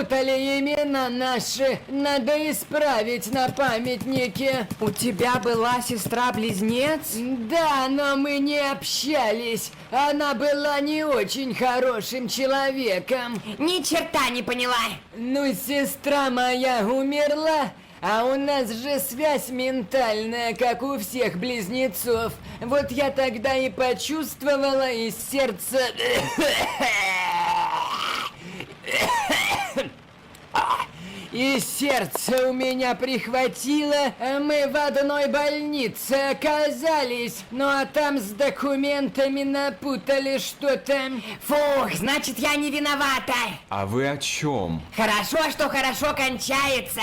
перепутали имена наши. Надо исправить на памятнике. У тебя была сестра-близнец? Да, но мы не общались. Она была не очень хорошим человеком. Ни черта не поняла. Ну, сестра моя умерла, а у нас же связь ментальная, как у всех близнецов. Вот я тогда и почувствовала из сердца... И сердце у меня прихватило, мы в одной больнице оказались. Ну а там с документами напутали что-то. Фух, значит, я не виновата. А вы о чем? Хорошо, что хорошо кончается.